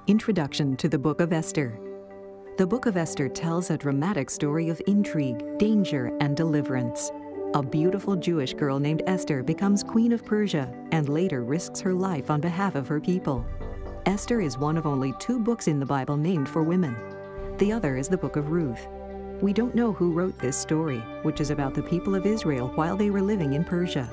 Introduction to the Book of Esther. The Book of Esther tells a dramatic story of intrigue, danger, and deliverance. A beautiful Jewish girl named Esther becomes Queen of Persia and later risks her life on behalf of her people. Esther is one of only 2 books in the Bible named for women. The other is the Book of Ruth. We don't know who wrote this story, which is about the people of Israel while they were living in Persia.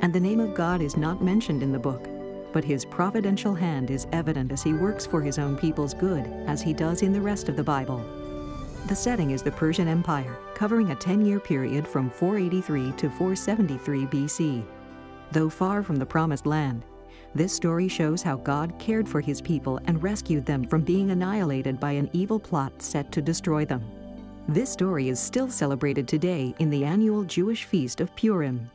And the name of God is not mentioned in the book, but his providential hand is evident as he works for his own people's good, as he does in the rest of the Bible. The setting is the Persian Empire, covering a 10-year period from 483 to 473 BC. Though far from the Promised Land, this story shows how God cared for his people and rescued them from being annihilated by an evil plot set to destroy them. This story is still celebrated today in the annual Jewish feast of Purim.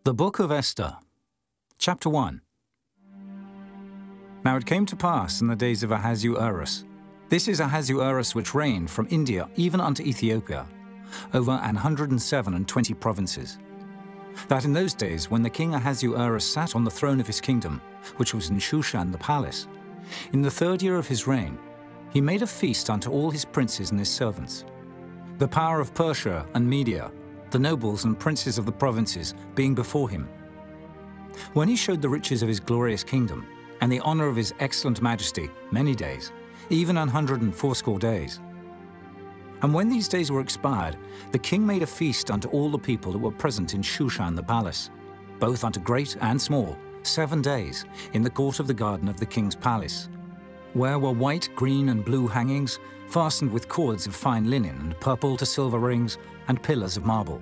The Book of Esther, Chapter 1. Now it came to pass in the days of Ahasuerus. This is Ahasuerus which reigned from India even unto Ethiopia, over 127 provinces. That in those days, when the king Ahasuerus sat on the throne of his kingdom, which was in Shushan the palace, in the 3rd year of his reign, he made a feast unto all his princes and his servants. The power of Persia and Media, the nobles and princes of the provinces, being before him. When he showed the riches of his glorious kingdom, and the honor of his excellent majesty, many days, even 180 days. And when these days were expired, the king made a feast unto all the people that were present in Shushan the palace, both unto great and small, 7 days, in the court of the garden of the king's palace, where were white, green, and blue hangings, fastened with cords of fine linen, and purple to silver rings, and pillars of marble.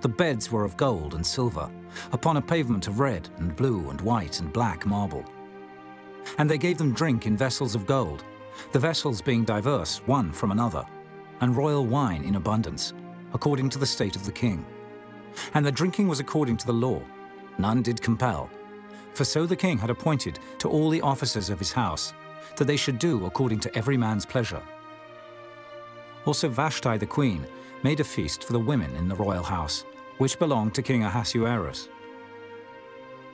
The beds were of gold and silver, upon a pavement of red, and blue, and white, and black marble. And they gave them drink in vessels of gold, the vessels being diverse one from another, and royal wine in abundance, according to the state of the king. And the drinking was according to the law, none did compel. For so the king had appointed to all the officers of his house, that they should do according to every man's pleasure. Also Vashti the queen made a feast for the women in the royal house, which belonged to King Ahasuerus.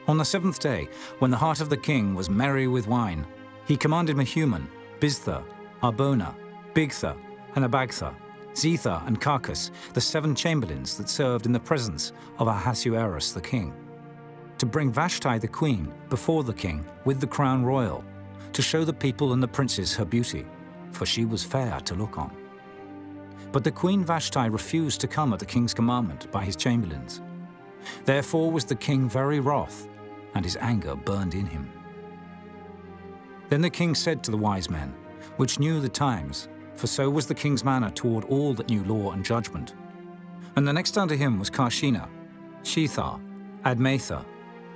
On the 7th day, when the heart of the king was merry with wine, he commanded Mehuman, Biztha, Arbona, Bigtha, and Abagtha, Zetha, and Carcas, the 7 chamberlains that served in the presence of Ahasuerus the king, to bring Vashti the queen before the king with the crown royal, to show the people and the princes her beauty, for she was fair to look on. But the queen Vashti refused to come at the king's commandment by his chamberlains. Therefore was the king very wroth, and his anger burned in him. Then the king said to the wise men, which knew the times, for so was the king's manner toward all that knew law and judgment. And the next unto him was Karshina, Shethar, Admatha,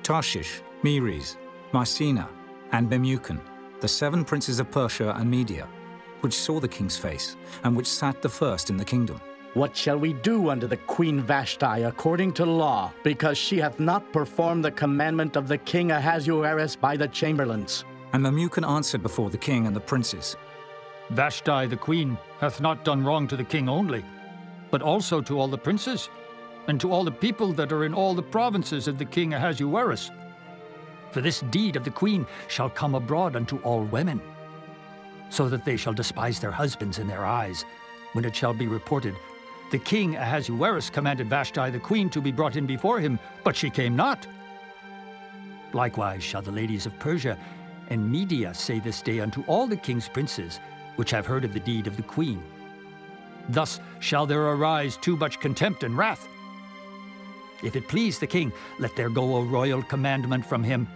Tarshish, Meres, Marsina, and Memucan, the 7 princes of Persia and Media, which saw the king's face, and which sat the first in the kingdom. What shall we do unto the queen Vashti according to law, because she hath not performed the commandment of the king Ahasuerus by the chamberlains? And Memucan answered before the king and the princes, Vashti the queen hath not done wrong to the king only, but also to all the princes, and to all the people that are in all the provinces of the king Ahasuerus. For this deed of the queen shall come abroad unto all women, so that they shall despise their husbands in their eyes, when it shall be reported, the king Ahasuerus commanded Vashti the queen to be brought in before him, but she came not. Likewise shall the ladies of Persia and Media say this day unto all the king's princes, which have heard of the deed of the queen. Thus shall there arise too much contempt and wrath. If it please the king, let there go a royal commandment from him,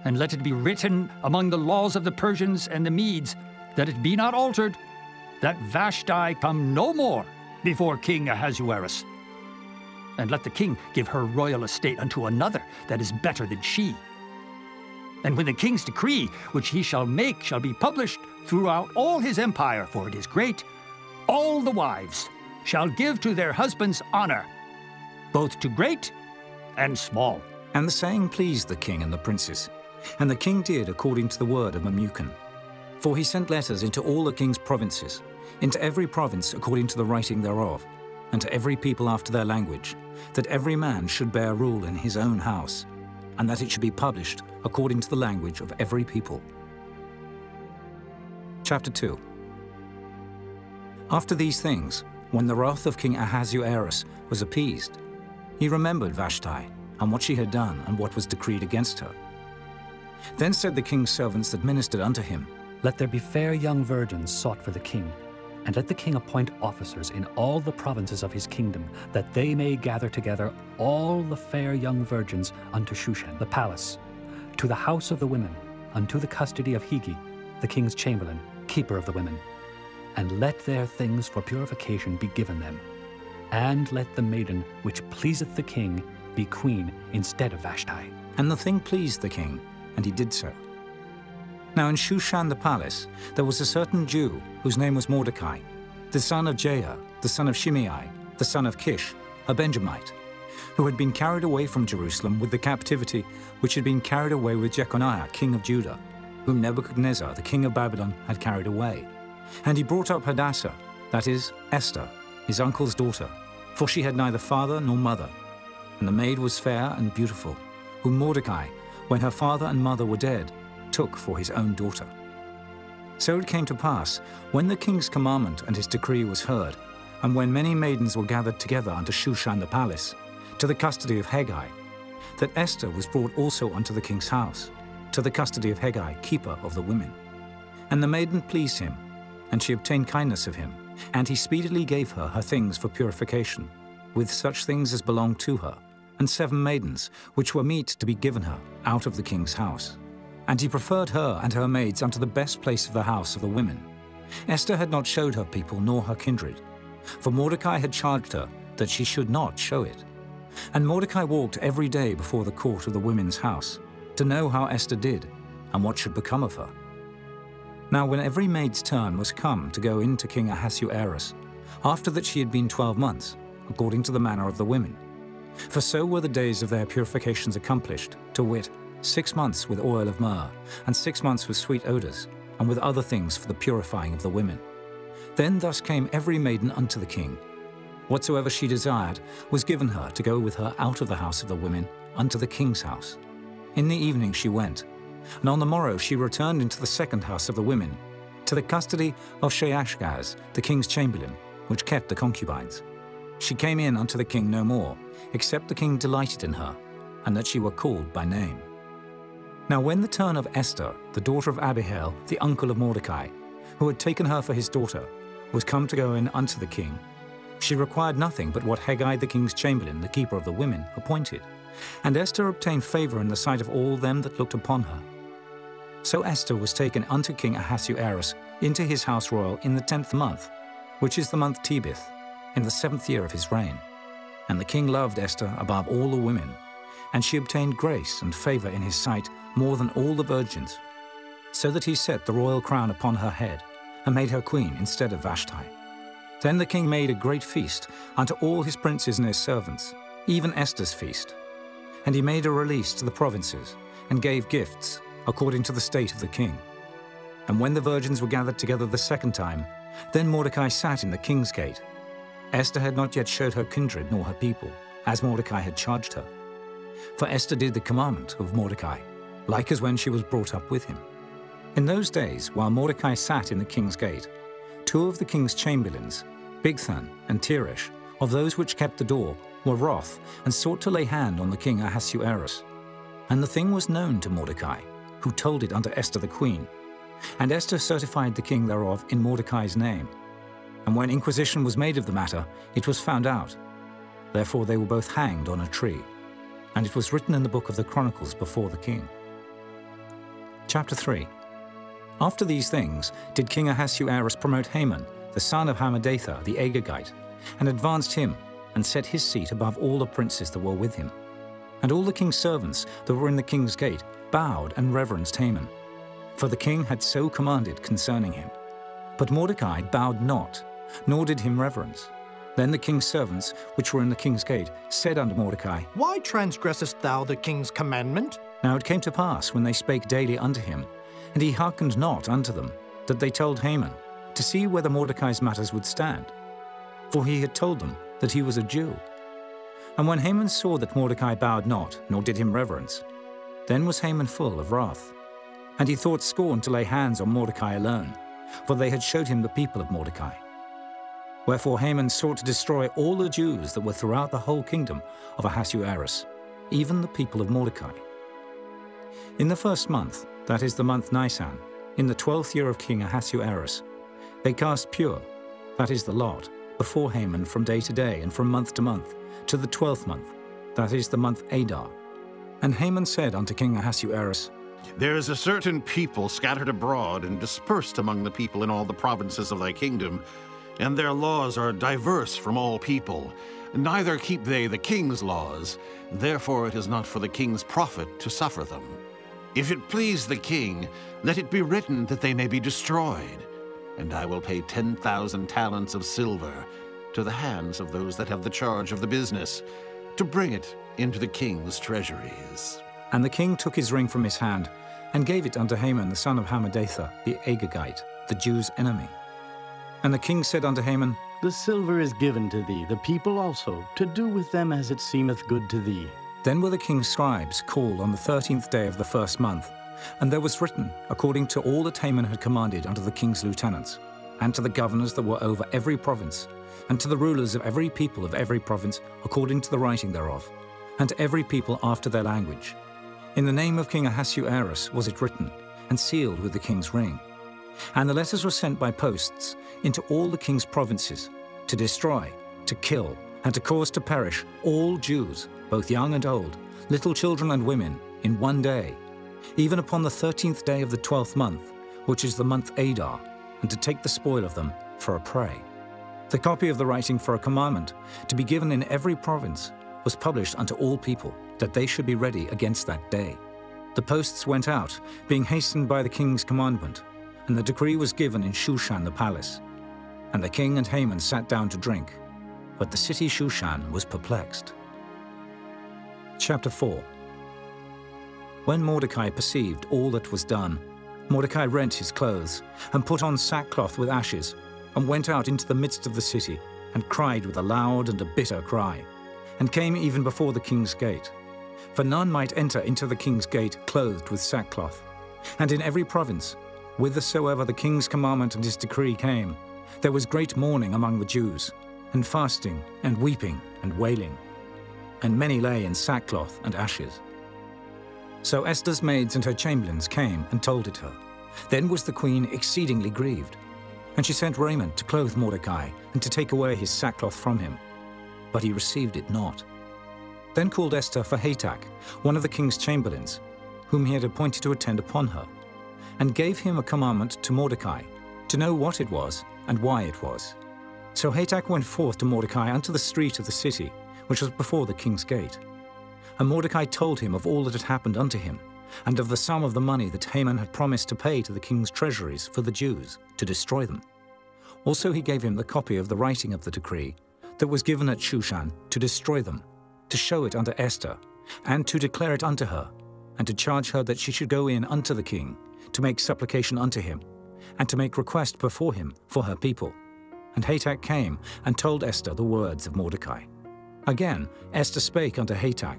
and let it be written among the laws of the Persians and the Medes, that it be not altered, that Vashti come no more before King Ahasuerus. And let the king give her royal estate unto another that is better than she. And when the king's decree, which he shall make, shall be published throughout all his empire, for it is great, all the wives shall give to their husbands honor, both to great and small. And the saying pleased the king and the princes. And the king did according to the word of Memucan. For he sent letters into all the king's provinces, into every province according to the writing thereof, and to every people after their language, that every man should bear rule in his own house, and that it should be published according to the language of every people. Chapter 2. After these things, when the wrath of King Ahasuerus was appeased, he remembered Vashti, and what she had done, and what was decreed against her. Then said the king's servants that ministered unto him, Let there be fair young virgins sought for the king, and let the king appoint officers in all the provinces of his kingdom, that they may gather together all the fair young virgins unto Shushan the palace, to the house of the women, unto the custody of Hegi, the king's chamberlain, keeper of the women. And let their things for purification be given them. And let the maiden which pleaseth the king be queen instead of Vashti. And the thing pleased the king, and he did so. Now in Shushan the palace there was a certain Jew whose name was Mordecai, the son of Jair, the son of Shimei, the son of Kish, a Benjamite, who had been carried away from Jerusalem with the captivity which had been carried away with Jeconiah, king of Judah, whom Nebuchadnezzar, the king of Babylon, had carried away. And he brought up Hadassah, that is, Esther, his uncle's daughter, for she had neither father nor mother. And the maid was fair and beautiful, whom Mordecai, when her father and mother were dead, took for his own daughter. So it came to pass, when the king's commandment and his decree was heard, and when many maidens were gathered together unto Shushan the palace, to the custody of Hegai, that Esther was brought also unto the king's house, to the custody of Hegai, keeper of the women. And the maiden pleased him, and she obtained kindness of him, and he speedily gave her her things for purification, with such things as belonged to her, and 7 maidens, which were meet to be given her out of the king's house. And he preferred her and her maids unto the best place of the house of the women. Esther had not showed her people nor her kindred, for Mordecai had charged her that she should not show it. And Mordecai walked every day before the court of the women's house, to know how Esther did, and what should become of her. Now when every maid's turn was come to go in to King Ahasuerus, after that she had been 12 months, according to the manner of the women. For so were the days of their purifications accomplished, to wit, 6 months with oil of myrrh, and 6 months with sweet odors, and with other things for the purifying of the women. Then thus came every maiden unto the king. Whatsoever she desired was given her to go with her out of the house of the women unto the king's house. In the evening she went, and on the morrow she returned into the second house of the women, to the custody of Sheashgaz, the king's chamberlain, which kept the concubines. She came in unto the king no more, except the king delighted in her, and that she were called by name. Now when the turn of Esther, the daughter of Abihail, the uncle of Mordecai, who had taken her for his daughter, was come to go in unto the king, she required nothing but what Hegai the king's chamberlain, the keeper of the women, appointed. And Esther obtained favor in the sight of all them that looked upon her. So Esther was taken unto King Ahasuerus into his house royal in the 10th month, which is the month Tebeth, in the 7th year of his reign. And the king loved Esther above all the women, and she obtained grace and favor in his sight more than all the virgins, so that he set the royal crown upon her head, and made her queen instead of Vashti. Then the king made a great feast unto all his princes and his servants, even Esther's feast. And he made a release to the provinces, and gave gifts, according to the state of the king. And when the virgins were gathered together the second time, then Mordecai sat in the king's gate. Esther had not yet showed her kindred nor her people, as Mordecai had charged her. For Esther did the commandment of Mordecai, like as when she was brought up with him. In those days, while Mordecai sat in the king's gate, 2 of the king's chamberlains, Bigthan and Teresh, of those which kept the door, were wroth, and sought to lay hand on the king Ahasuerus. And the thing was known to Mordecai, who told it unto Esther the queen. And Esther certified the king thereof in Mordecai's name. And when inquisition was made of the matter, it was found out. Therefore they were both hanged on a tree. And it was written in the book of the Chronicles before the king. Chapter 3. After these things did King Ahasuerus promote Haman, the son of Hammedatha the Agagite, and advanced him, and set his seat above all the princes that were with him. And all the king's servants that were in the king's gate bowed and reverenced Haman, for the king had so commanded concerning him. But Mordecai bowed not, nor did him reverence. Then the king's servants, which were in the king's gate, said unto Mordecai, Why transgressest thou the king's commandment? Now it came to pass, when they spake daily unto him, and he hearkened not unto them, that they told Haman, to see whether Mordecai's matters would stand. For he had told them that he was a Jew. And when Haman saw that Mordecai bowed not, nor did him reverence, Then was Haman full of wrath, and he thought scorn to lay hands on Mordecai alone, for they had showed him the people of Mordecai. Wherefore Haman sought to destroy all the Jews that were throughout the whole kingdom of Ahasuerus, even the people of Mordecai. In the first month, that is the month Nisan, in the 12th year of King Ahasuerus, they cast pure, that is the lot, before Haman from day to day and from month to month, to the 12th month, that is the month Adar. And Haman said unto King Ahasuerus, There is a certain people scattered abroad and dispersed among the people in all the provinces of thy kingdom, and their laws are diverse from all people. Neither keep they the king's laws, therefore it is not for the king's profit to suffer them. If it please the king, let it be written that they may be destroyed, and I will pay 10,000 talents of silver to the hands of those that have the charge of the business, to bring it into the king's treasuries. And the king took his ring from his hand, and gave it unto Haman the son of Hammedatha, the Agagite, the Jews' enemy. And the king said unto Haman, The silver is given to thee, the people also, to do with them as it seemeth good to thee. Then were the king's scribes called on the 13th day of the first month, and there was written, according to all that Haman had commanded unto the king's lieutenants, and to the governors that were over every province, and to the rulers of every people of every province, according to the writing thereof, and to every people after their language. In the name of King Ahasuerus was it written, and sealed with the king's ring. And the letters were sent by posts into all the king's provinces, to destroy, to kill, and to cause to perish all Jews, both young and old, little children and women, in one day, even upon the 13th day of the 12th month, which is the month Adar, and to take the spoil of them for a prey. The copy of the writing for a commandment, to be given in every province, was published unto all people, that they should be ready against that day. The posts went out, being hastened by the king's commandment, and the decree was given in Shushan the palace. And the king and Haman sat down to drink, but the city Shushan was perplexed. Chapter 4. When Mordecai perceived all that was done, Mordecai rent his clothes, and put on sackcloth with ashes, and went out into the midst of the city, and cried with a loud and a bitter cry, and came even before the king's gate. For none might enter into the king's gate clothed with sackcloth. And in every province, whithersoever the king's commandment and his decree came, there was great mourning among the Jews, and fasting, and weeping, and wailing. And many lay in sackcloth and ashes. So Esther's maids and her chamberlains came and told it her. Then was the queen exceedingly grieved, and she sent raiment to clothe Mordecai, and to take away his sackcloth from him. But he received it not. Then called Esther for Hatak, one of the king's chamberlains, whom he had appointed to attend upon her, and gave him a commandment to Mordecai, to know what it was and why it was. So Hatak went forth to Mordecai unto the street of the city, which was before the king's gate. And Mordecai told him of all that had happened unto him, and of the sum of the money that Haman had promised to pay to the king's treasuries for the Jews, to destroy them. Also he gave him the copy of the writing of the decree that was given at Shushan, to destroy them, to show it unto Esther, and to declare it unto her, and to charge her that she should go in unto the king, to make supplication unto him, and to make request before him for her people. And Hatak came and told Esther the words of Mordecai. Again Esther spake unto Hatak,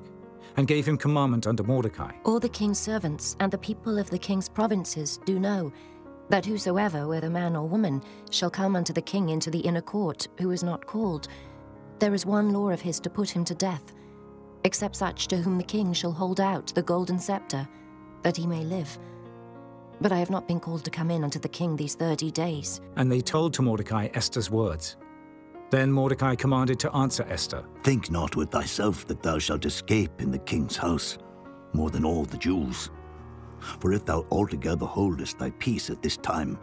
and gave him commandment unto Mordecai. All the king's servants and the people of the king's provinces do know that whosoever, whether man or woman, shall come unto the king into the inner court, who is not called, there is one law of his to put him to death, except such to whom the king shall hold out the golden scepter, that he may live. But I have not been called to come in unto the king these 30 days. And they told to Mordecai Esther's words. Then Mordecai commanded to answer Esther. Think not with thyself that thou shalt escape in the king's house, more than all the Jews. For if thou altogether holdest thy peace at this time,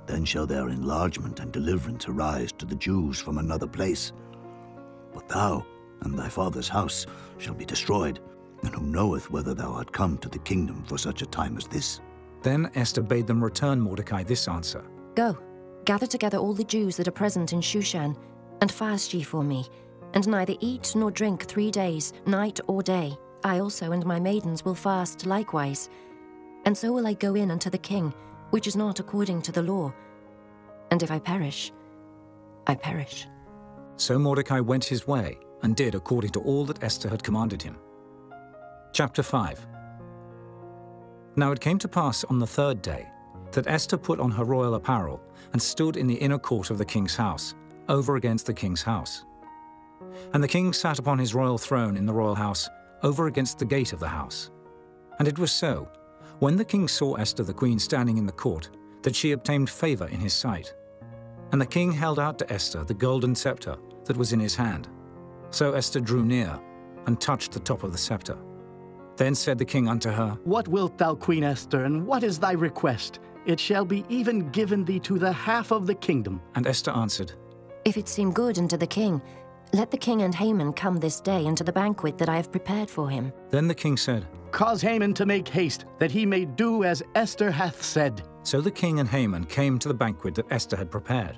then shall their enlargement and deliverance arise to the Jews from another place. But thou and thy father's house shall be destroyed, and who knoweth whether thou art come to the kingdom for such a time as this? Then Esther bade them return Mordecai this answer. Go, gather together all the Jews that are present in Shushan, and fast ye for me, and neither eat nor drink 3 days, night or day. I also and my maidens will fast likewise. And so will I go in unto the king, which is not according to the law. And if I perish, I perish. So Mordecai went his way, and did according to all that Esther had commanded him. Chapter 5. Now it came to pass on the third day that Esther put on her royal apparel and stood in the inner court of the king's house, over against the king's house. And the king sat upon his royal throne in the royal house, over against the gate of the house. And it was so, when the king saw Esther the queen standing in the court, that she obtained favor in his sight. And the king held out to Esther the golden scepter that was in his hand. So Esther drew near and touched the top of the scepter. Then said the king unto her, What wilt thou, Queen Esther, and what is thy request? It shall be even given thee to the half of the kingdom. And Esther answered, If it seem good unto the king, let the king and Haman come this day into the banquet that I have prepared for him. Then the king said, Cause Haman to make haste, that he may do as Esther hath said. So the king and Haman came to the banquet that Esther had prepared.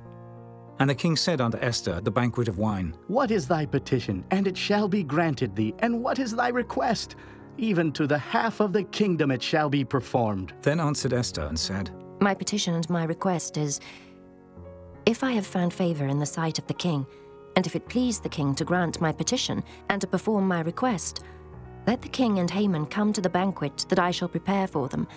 And the king said unto Esther at the banquet of wine, What is thy petition? And it shall be granted thee. And what is thy request? Even to the half of the kingdom it shall be performed. Then answered Esther and said, My petition and my request is, if I have found favor in the sight of the king, and if it please the king to grant my petition and to perform my request, let the king and Haman come to the banquet that I shall prepare for them,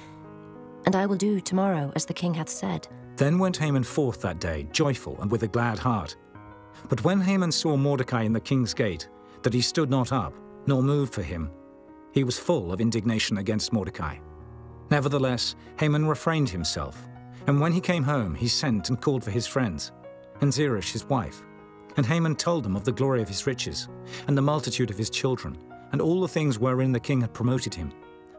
and I will do tomorrow as the king hath said. Then went Haman forth that day, joyful and with a glad heart. But when Haman saw Mordecai in the king's gate, that he stood not up, nor moved for him, he was full of indignation against Mordecai. Nevertheless, Haman refrained himself, and when he came home, he sent and called for his friends, and Zeresh his wife. And Haman told them of the glory of his riches, and the multitude of his children, and all the things wherein the king had promoted him,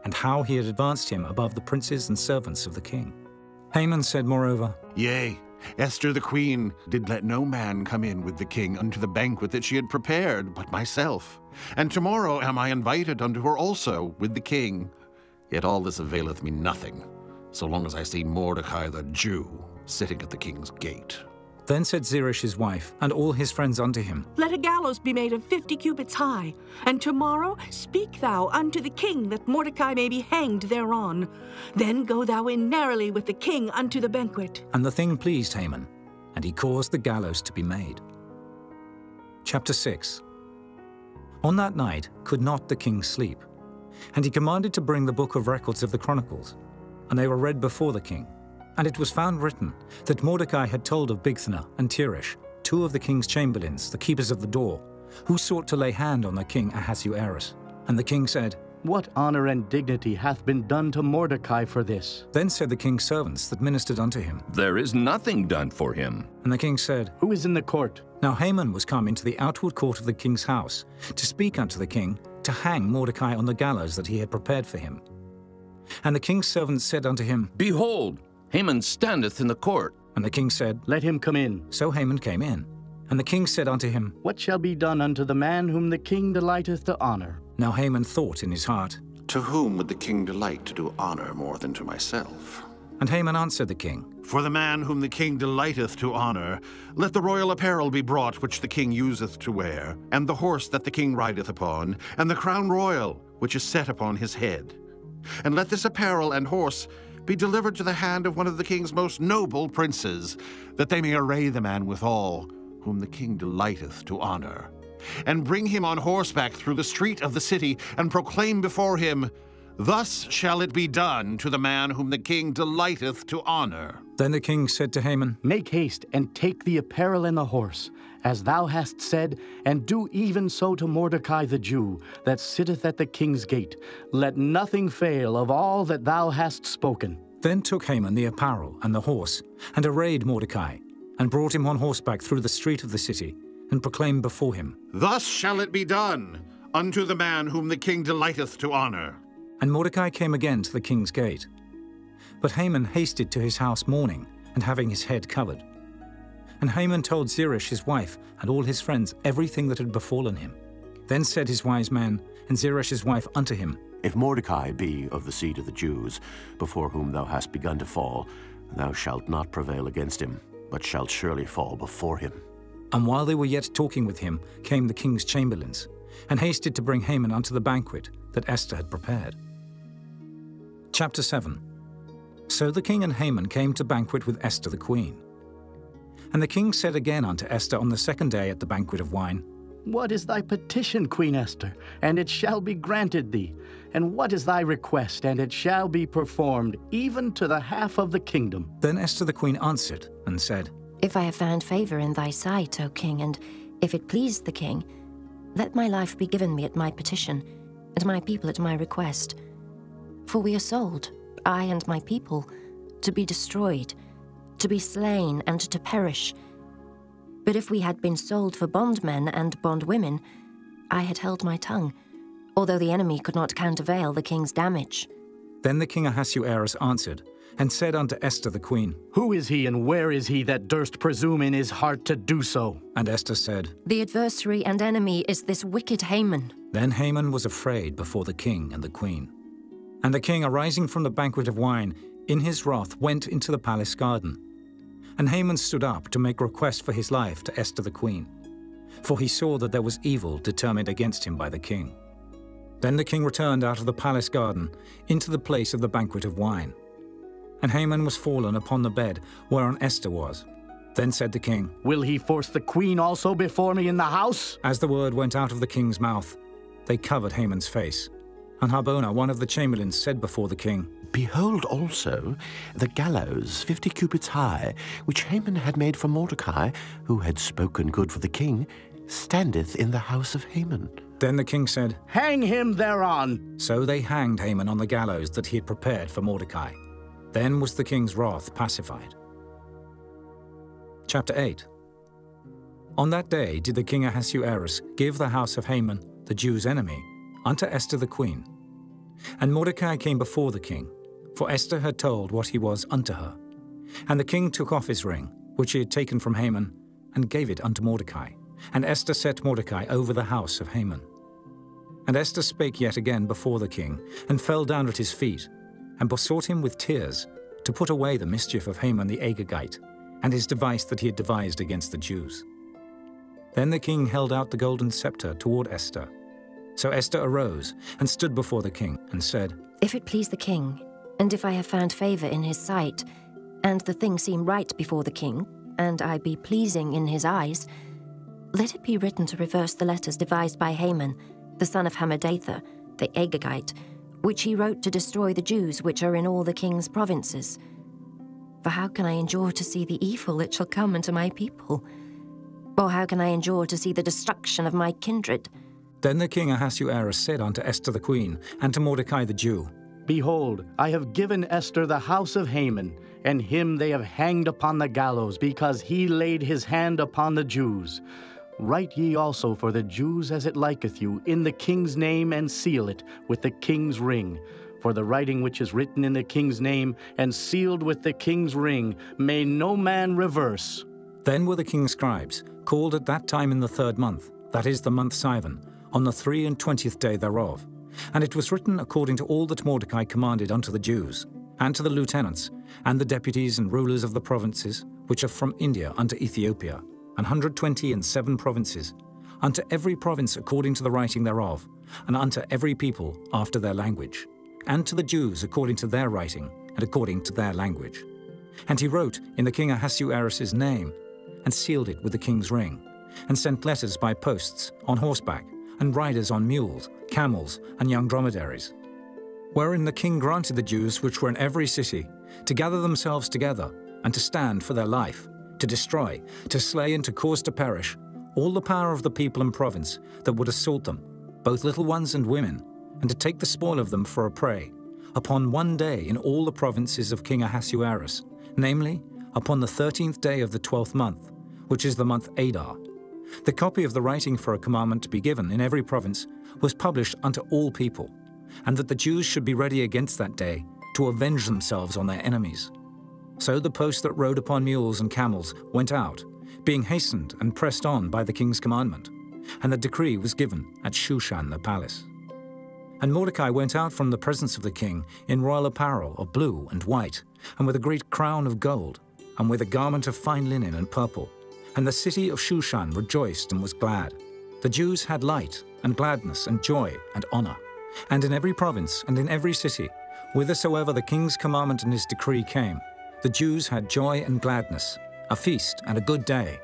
and how he had advanced him above the princes and servants of the king. Haman said moreover, Yea, Esther the queen did let no man come in with the king unto the banquet that she had prepared, but myself. And tomorrow am I invited unto her also with the king. Yet all this availeth me nothing, so long as I see Mordecai the Jew sitting at the king's gate. Then said Zeresh his wife, and all his friends unto him, Let a gallows be made of 50 cubits high, and tomorrow speak thou unto the king that Mordecai may be hanged thereon. Then go thou in narrowly with the king unto the banquet. And the thing pleased Haman, and he caused the gallows to be made. Chapter 6. On that night could not the king sleep, and he commanded to bring the book of records of the Chronicles, and they were read before the king. And it was found written that Mordecai had told of Bigthana and Teresh, two of the king's chamberlains, the keepers of the door, who sought to lay hand on the king Ahasuerus. And the king said, What honor and dignity hath been done to Mordecai for this? Then said the king's servants that ministered unto him, There is nothing done for him. And the king said, Who is in the court? Now Haman was come into the outward court of the king's house, to speak unto the king, to hang Mordecai on the gallows that he had prepared for him. And the king's servants said unto him, Behold, Haman standeth in the court. And the king said, Let him come in. So Haman came in. And the king said unto him, What shall be done unto the man whom the king delighteth to honor? Now Haman thought in his heart, To whom would the king delight to do honor more than to myself? And Haman answered the king, For the man whom the king delighteth to honor, let the royal apparel be brought which the king useth to wear, and the horse that the king rideth upon, and the crown royal which is set upon his head. And let this apparel and horse be delivered to the hand of one of the king's most noble princes, that they may array the man withal, whom the king delighteth to honor, and bring him on horseback through the street of the city, and proclaim before him, Thus shall it be done to the man whom the king delighteth to honor. Then the king said to Haman, Make haste, and take the apparel and the horse, as thou hast said, and do even so to Mordecai the Jew, that sitteth at the king's gate. Let nothing fail of all that thou hast spoken. Then took Haman the apparel and the horse, and arrayed Mordecai, and brought him on horseback through the street of the city, and proclaimed before him, Thus shall it be done unto the man whom the king delighteth to honor. And Mordecai came again to the king's gate. But Haman hasted to his house mourning, and having his head covered. And Haman told Zeresh his wife and all his friends everything that had befallen him. Then said his wise men and Zeresh his wife unto him, If Mordecai be of the seed of the Jews, before whom thou hast begun to fall, thou shalt not prevail against him, but shalt surely fall before him. And while they were yet talking with him, came the king's chamberlains, and hasted to bring Haman unto the banquet that Esther had prepared. Chapter 7. So the king and Haman came to banquet with Esther the queen. And the king said again unto Esther on the second day at the banquet of wine, What is thy petition, Queen Esther? And it shall be granted thee. And what is thy request? And it shall be performed, even to the half of the kingdom. Then Esther the queen answered and said, If I have found favor in thy sight, O king, and if it please the king, let my life be given me at my petition, and my people at my request. For we are sold, I and my people, to be destroyed, to be slain, and to perish. But if we had been sold for bondmen and bondwomen, I had held my tongue, although the enemy could not countervail the king's damage. Then the king Ahasuerus answered, and said unto Esther the queen, Who is he, and where is he that durst presume in his heart to do so? And Esther said, The adversary and enemy is this wicked Haman. Then Haman was afraid before the king and the queen. And the king, arising from the banquet of wine, in his wrath went into the palace garden. And Haman stood up to make request for his life to Esther the queen, for he saw that there was evil determined against him by the king. Then the king returned out of the palace garden into the place of the banquet of wine. And Haman was fallen upon the bed whereon Esther was. Then said the king, Will he force the queen also before me in the house? As the word went out of the king's mouth, they covered Haman's face. And Harbona, one of the chamberlains, said before the king, Behold also the gallows 50 cubits high, which Haman had made for Mordecai, who had spoken good for the king, standeth in the house of Haman. Then the king said, Hang him thereon. So they hanged Haman on the gallows that he had prepared for Mordecai. Then was the king's wrath pacified. Chapter 8. On that day did the king Ahasuerus give the house of Haman, the Jews' enemy, unto Esther the queen. And Mordecai came before the king, for Esther had told what he was unto her. And the king took off his ring, which he had taken from Haman, and gave it unto Mordecai. And Esther set Mordecai over the house of Haman. And Esther spake yet again before the king, and fell down at his feet, and besought him with tears to put away the mischief of Haman the Agagite, and his device that he had devised against the Jews. Then the king held out the golden scepter toward Esther. So Esther arose and stood before the king, and said, If it please the king, and if I have found favor in his sight, and the thing seem right before the king, and I be pleasing in his eyes, let it be written to reverse the letters devised by Haman, the son of Hammedatha, the Agagite, which he wrote to destroy the Jews which are in all the king's provinces. For how can I endure to see the evil that shall come unto my people? Or how can I endure to see the destruction of my kindred? Then the king Ahasuerus said unto Esther the queen, and to Mordecai the Jew, Behold, I have given Esther the house of Haman, and him they have hanged upon the gallows, because he laid his hand upon the Jews. Write ye also for the Jews as it liketh you, in the king's name, and seal it with the king's ring. For the writing which is written in the king's name, and sealed with the king's ring, may no man reverse. Then were the king's scribes called at that time in the 3rd month, that is the month Sivan, on the 23rd day thereof. And it was written according to all that Mordecai commanded unto the Jews, and to the lieutenants, and the deputies and rulers of the provinces, which are from India unto Ethiopia, 127 provinces, unto every province according to the writing thereof, and unto every people after their language, and to the Jews according to their writing, and according to their language. And he wrote in the king Ahasuerus' name, and sealed it with the king's ring, and sent letters by posts, on horseback, and riders on mules, camels, and young dromedaries. Wherein the king granted the Jews which were in every city to gather themselves together, and to stand for their life, to destroy, to slay, and to cause to perish all the power of the people and province that would assault them, both little ones and women, and to take the spoil of them for a prey, upon one day in all the provinces of King Ahasuerus, namely, upon the 13th day of the 12th month, which is the month Adar. The copy of the writing for a commandment to be given in every province was published unto all people, and that the Jews should be ready against that day to avenge themselves on their enemies. So the post that rode upon mules and camels went out, being hastened and pressed on by the king's commandment, and the decree was given at Shushan the palace. And Mordecai went out from the presence of the king in royal apparel of blue and white, and with a great crown of gold, and with a garment of fine linen and purple. And the city of Shushan rejoiced and was glad. The Jews had light and gladness and joy and honor. And in every province and in every city, whithersoever the king's commandment and his decree came, the Jews had joy and gladness, a feast and a good day.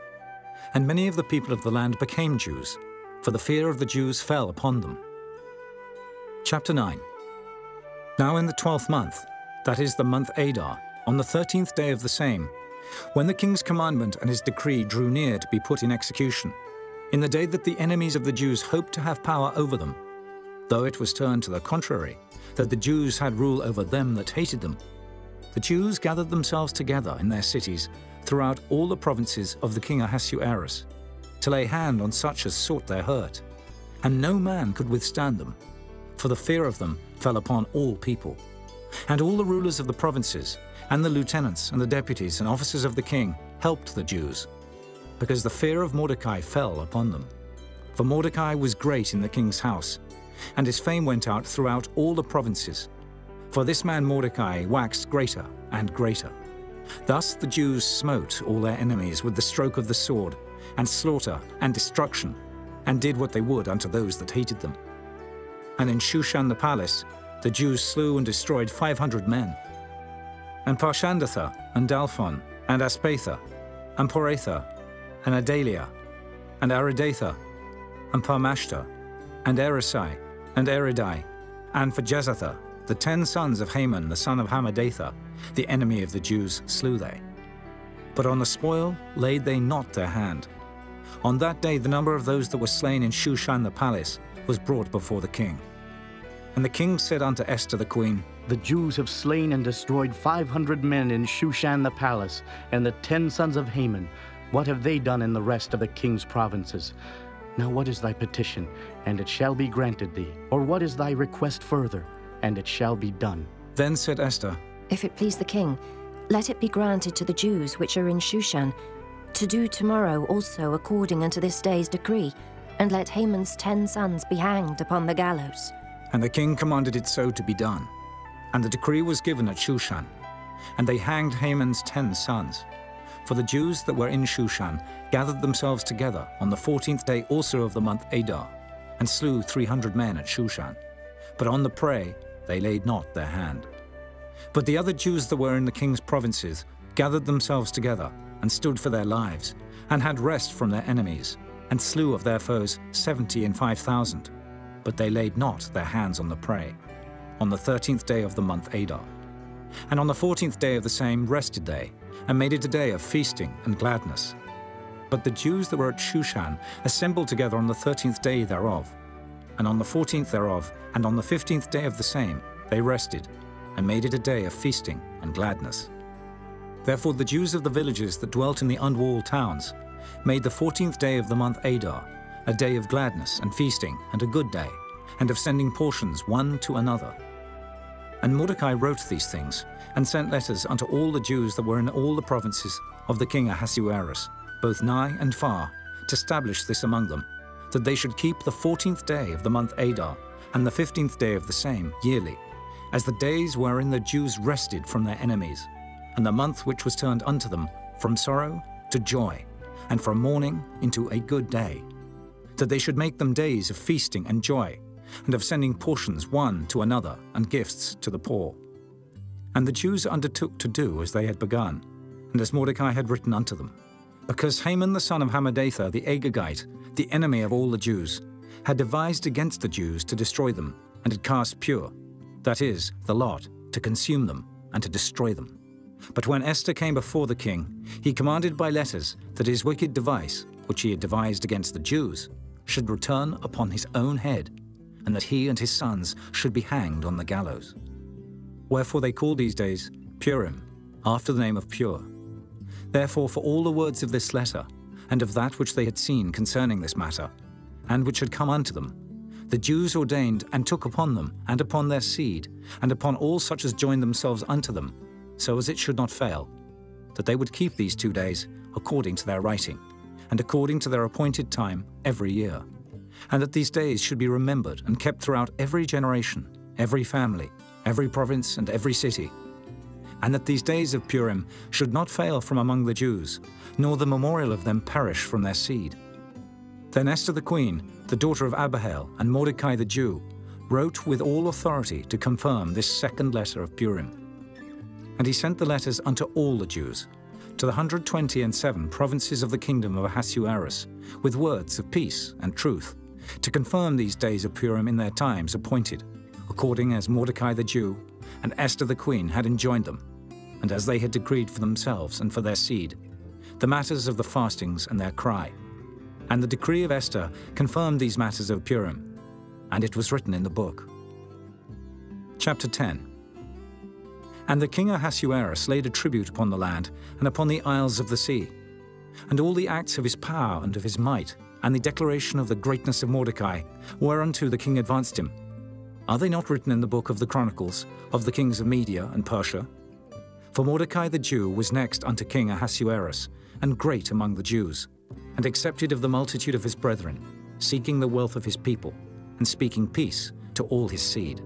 And many of the people of the land became Jews, for the fear of the Jews fell upon them. Chapter 9. Now in the 12th month, that is the month Adar, on the 13th day of the same, when the king's commandment and his decree drew near to be put in execution, in the day that the enemies of the Jews hoped to have power over them, though it was turned to the contrary, that the Jews had rule over them that hated them, the Jews gathered themselves together in their cities throughout all the provinces of the king Ahasuerus, to lay hand on such as sought their hurt, and no man could withstand them, for the fear of them fell upon all people. And all the rulers of the provinces, and the lieutenants and the deputies and officers of the king helped the Jews, because the fear of Mordecai fell upon them. For Mordecai was great in the king's house, and his fame went out throughout all the provinces. For this man Mordecai waxed greater and greater. Thus the Jews smote all their enemies with the stroke of the sword, and slaughter and destruction, and did what they would unto those that hated them. And in Shushan the palace, the Jews slew and destroyed 500 men. And Parshandatha, and Dalphon, and Aspatha, and Poratha, and Adalia, and Aridatha, and Parmashta, and Erisai, and Eridai, and Phajezatha, the 10 sons of Haman, the son of Hammedatha, the enemy of the Jews, slew they. But on the spoil laid they not their hand. On that day the number of those that were slain in Shushan the palace was brought before the king. And the king said unto Esther the queen, The Jews have slain and destroyed 500 men in Shushan the palace, and the 10 sons of Haman. What have they done in the rest of the king's provinces? Now what is thy petition, and it shall be granted thee? Or what is thy request further, and it shall be done? Then said Esther, If it please the king, let it be granted to the Jews which are in Shushan, to do tomorrow also according unto this day's decree, and let Haman's 10 sons be hanged upon the gallows. And the king commanded it so to be done. And the decree was given at Shushan. And they hanged Haman's 10 sons. For the Jews that were in Shushan gathered themselves together on the 14th day also of the month Adar, and slew 300 men at Shushan. But on the prey they laid not their hand. But the other Jews that were in the king's provinces gathered themselves together, and stood for their lives, and had rest from their enemies, and slew of their foes 75,000. But they laid not their hands on the prey, on the 13th day of the month Adar. And on the 14th day of the same rested they, and made it a day of feasting and gladness. But the Jews that were at Shushan assembled together on the 13th day thereof. And on the 14th thereof, and on the 15th day of the same, they rested, and made it a day of feasting and gladness. Therefore the Jews of the villages that dwelt in the unwalled towns made the 14th day of the month Adar a day of gladness and feasting and a good day, and of sending portions one to another. And Mordecai wrote these things, and sent letters unto all the Jews that were in all the provinces of the king Ahasuerus, both nigh and far, to establish this among them, that they should keep the 14th day of the month Adar, and the 15th day of the same, yearly, as the days wherein the Jews rested from their enemies, and the month which was turned unto them from sorrow to joy, and from mourning into a good day, that they should make them days of feasting and joy, and of sending portions one to another, and gifts to the poor. And the Jews undertook to do as they had begun, and as Mordecai had written unto them, because Haman the son of Hammedatha the Agagite, the enemy of all the Jews, had devised against the Jews to destroy them, and had cast pure, that is, the lot, to consume them, and to destroy them. But when Esther came before the king, he commanded by letters that his wicked device, which he had devised against the Jews, should return upon his own head, and that he and his sons should be hanged on the gallows. Wherefore they called these days Purim, after the name of Pur. Therefore for all the words of this letter, and of that which they had seen concerning this matter, and which had come unto them, the Jews ordained and took upon them, and upon their seed, and upon all such as joined themselves unto them, so as it should not fail, that they would keep these 2 days according to their writing, and according to their appointed time every year, and that these days should be remembered and kept throughout every generation, every family, every province, and every city, and that these days of Purim should not fail from among the Jews, nor the memorial of them perish from their seed. Then Esther the queen, the daughter of Abihail, and Mordecai the Jew, wrote with all authority to confirm this second letter of Purim. And he sent the letters unto all the Jews, to the 127 provinces of the kingdom of Ahasuerus, with words of peace and truth, to confirm these days of Purim in their times appointed, according as Mordecai the Jew and Esther the queen had enjoined them, and as they had decreed for themselves and for their seed, the matters of the fastings and their cry. And the decree of Esther confirmed these matters of Purim, and it was written in the book. Chapter 10. And the king Ahasuerus laid a tribute upon the land and upon the isles of the sea, and all the acts of his power and of his might, and the declaration of the greatness of Mordecai, whereunto the king advanced him. Are they not written in the book of the Chronicles of the kings of Media and Persia? For Mordecai the Jew was next unto King Ahasuerus, and great among the Jews, and accepted of the multitude of his brethren, seeking the wealth of his people, and speaking peace to all his seed.